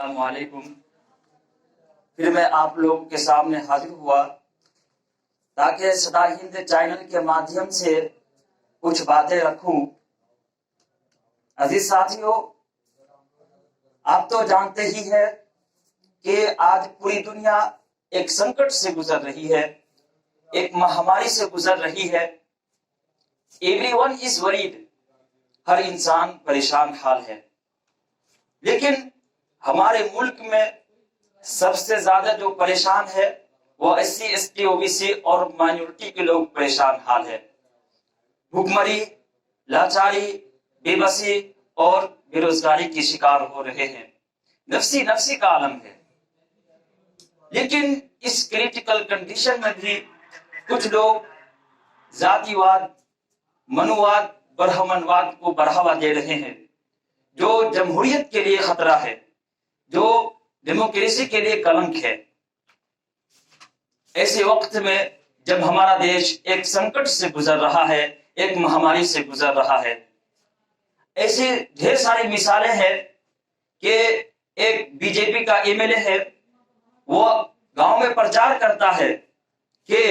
अस्सलामुअलैकुम। फिर मैं आप लोगों के सामने हाजिर हुआ ताकि सदा हिंद चैनल के माध्यम से कुछ बातें रखूं। अजीज साथियों, आप तो जानते ही है कि आज पूरी दुनिया एक संकट से गुजर रही है, एक महामारी से गुजर रही है। एवरीवन इज वरीड, हर इंसान परेशान हाल है। लेकिन हमारे मुल्क में सबसे ज्यादा जो परेशान है वो SC ST OBC और माइनॉरिटी के लोग परेशान हाल है। भुखमरी, लाचारी, बेबसी और बेरोजगारी के शिकार हो रहे हैं। नफसी नफसी का आलम है। लेकिन इस क्रिटिकल कंडीशन में भी कुछ लोग जातिवाद, मनुवाद, ब्राह्मणवाद को बढ़ावा दे रहे हैं, जो जमहूरियत के लिए खतरा है, जो डेमोक्रेसी के लिए कलंक है। ऐसे वक्त में जब हमारा देश एक संकट से गुजर रहा है, एक महामारी से गुजर रहा है, ऐसी ढेर सारी मिसालें हैं कि एक बीजेपी का MLA है, वो गांव में प्रचार करता है कि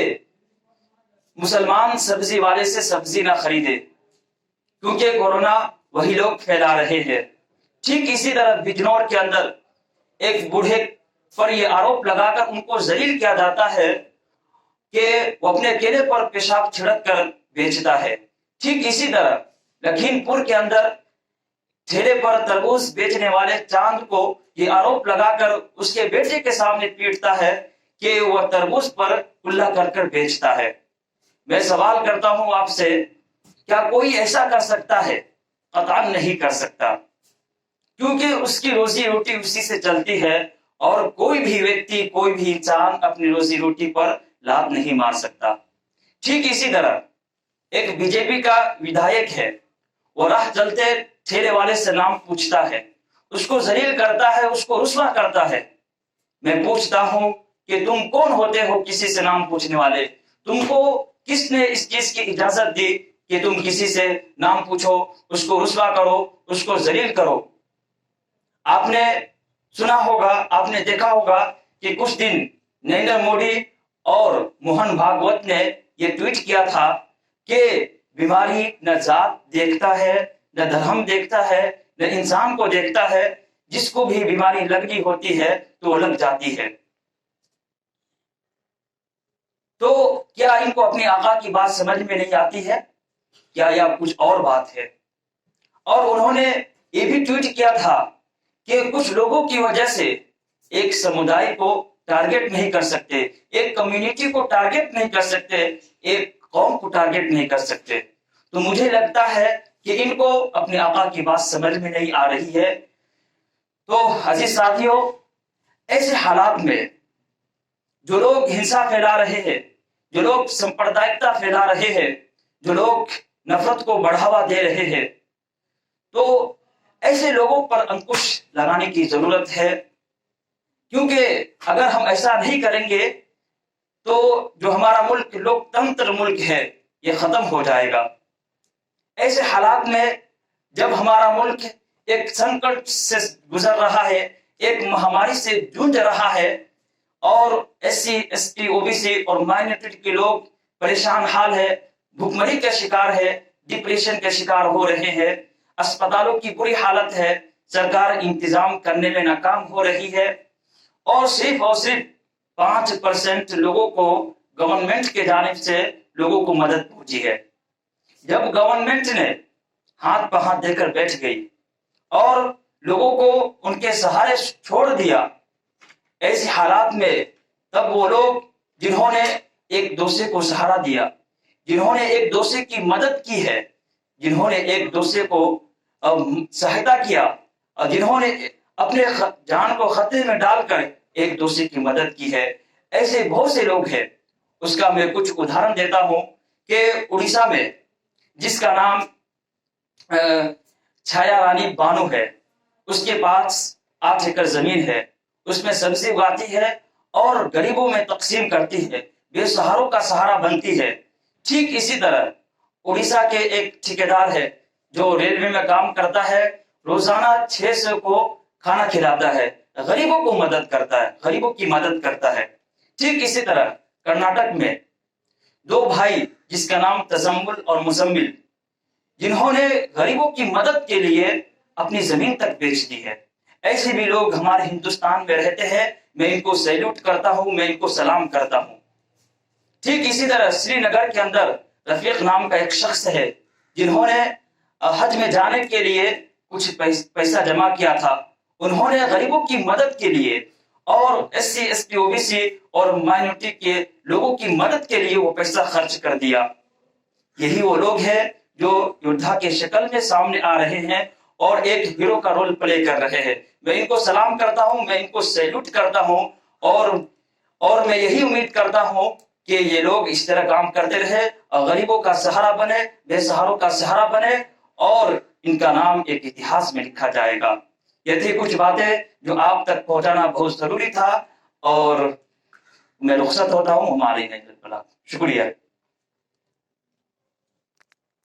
मुसलमान सब्जी वाले से सब्जी ना खरीदे क्योंकि कोरोना वही लोग फैला रहे हैं। ठीक इसी तरह बिजनौर के अंदर एक बूढ़े पर यह आरोप लगाकर उनको जलील किया जाता है कि वो अपने केले पर पेशाब छिड़क कर बेचता है। ठीक इसी तरह लखीमपुर के अंदर ठेले पर तरबूज बेचने वाले चांद को यह आरोप लगाकर उसके बेटे के सामने पीटता है कि वह तरबूज पर कुल्ला कर बेचता है। मैं सवाल करता हूं आपसे, क्या कोई ऐसा कर सकता है? कतई नहीं कर सकता, क्योंकि उसकी रोजी रोटी उसी से चलती है और कोई भी व्यक्ति, कोई भी इंसान अपनी रोजी रोटी पर लात नहीं मार सकता। ठीक इसी तरह एक बीजेपी का विधायक है, वो राह चलते ठेले वाले से नाम पूछता है, उसको जलील करता है, उसको रुस्वा करता है। मैं पूछता हूं कि तुम कौन होते हो किसी से नाम पूछने वाले? तुमको किसने इस चीज की इजाजत दी कि तुम किसी से नाम पूछो, उसको रुस्वा करो, उसको जलील करो? आपने सुना होगा, आपने देखा होगा कि कुछ दिन नरेंद्र मोदी और मोहन भागवत ने यह ट्वीट किया था कि बीमारी न जात देखता है, न धर्म देखता है, न इंसान को देखता है। जिसको भी बीमारी लगनी होती है तो वो लग जाती है। तो क्या इनको अपने आका की बात समझ में नहीं आती है क्या, या कुछ और बात है? और उन्होंने ये भी ट्वीट किया था कि कुछ लोगों की वजह से एक समुदाय को टारगेट नहीं कर सकते, एक कम्युनिटी को टारगेट नहीं कर सकते, एक कौम को टारगेट नहीं कर सकते। तो मुझे लगता है कि इनको अपने आका की बात समझ में नहीं आ रही है। तो अजीज साथियों, ऐसे हालात में जो लोग हिंसा फैला रहे हैं, जो लोग सांप्रदायिकता फैला रहे हैं, जो लोग नफरत को बढ़ावा दे रहे हैं, तो ऐसे लोगों पर अंकुश लगाने की जरूरत है। क्योंकि अगर हम ऐसा नहीं करेंगे तो जो हमारा मुल्क लोकतंत्र मुल्क है, यह खत्म हो जाएगा। ऐसे हालात में जब हमारा मुल्क एक संकट से गुजर रहा है, एक महामारी से जूझ रहा है और SC ST OBC और माइनॉरिटी के लोग परेशान हाल है, भुखमरी के शिकार है, डिप्रेशन के शिकार हो रहे हैं, अस्पतालों की बुरी हालत है, सरकार इंतजाम करने में नाकाम हो रही है और सिर्फ 5% लोगों को गवर्नमेंट के जानिब से लोगों को मदद पहुंची है। जब गवर्नमेंट ने हाथ पर हाथ देकर बैठ गई और लोगों को उनके सहारे छोड़ दिया, ऐसे हालात में तब वो लोग जिन्होंने एक दूसरे को सहारा दिया, जिन्होंने एक दूसरे की मदद की है, जिन्होंने एक दूसरे को सहायता किया और जिन्होंने अपने जान को खतरे में डालकर एक दूसरे की मदद की है, ऐसे बहुत से लोग हैं। उसका मैं कुछ उदाहरण देता हूं कि उड़ीसा में जिसका नाम छाया रानी बानो है, उसके पास 8 एकड़ जमीन है, उसमें सब्जी उगाती है और गरीबों में तकसीम करती है, बेसहारों का सहारा बनती है। ठीक इसी तरह उड़ीसा के एक ठेकेदार है जो रेलवे में काम करता है, रोजाना 600 को खाना खिलाता है, गरीबों को मदद करता है, गरीबों की मदद करता है। ठीक इसी तरह कर्नाटक में दो भाई जिसका नाम तजम्मुल और मुजम्मिल, जिन्होंने गरीबों की मदद के लिए अपनी जमीन तक बेच दी है। ऐसे भी लोग हमारे हिंदुस्तान में रहते हैं। मैं इनको सैल्यूट करता हूं, मैं इनको सलाम करता हूं। ठीक इसी तरह श्रीनगर के अंदर रफीक नाम का एक शख्स है, जिन्होंने हज में जाने के लिए कुछ पैसा जमा किया था। उन्होंने गरीबों की मदद के लिए और SC ST OBC और माइनॉरिटी के लोगों की मदद के लिए वो पैसा खर्च कर दिया। यही वो लोग हैं जो योद्धा के शक्ल में सामने आ रहे हैं और एक हीरो का रोल प्ले कर रहे हैं। मैं इनको सलाम करता हूं, मैं इनको सैल्यूट करता हूं और मैं यही उम्मीद करता हूं कि ये लोग इस तरह काम करते रहे और गरीबों का सहारा बने, बेसहारों का सहारा बने और इनका नाम एक इतिहास में लिखा जाएगा। ये थी कुछ बातें जो आप तक पहुंचाना बहुत जरूरी था और मैं रुखसत होता हूं। हमारे शुक्रिया।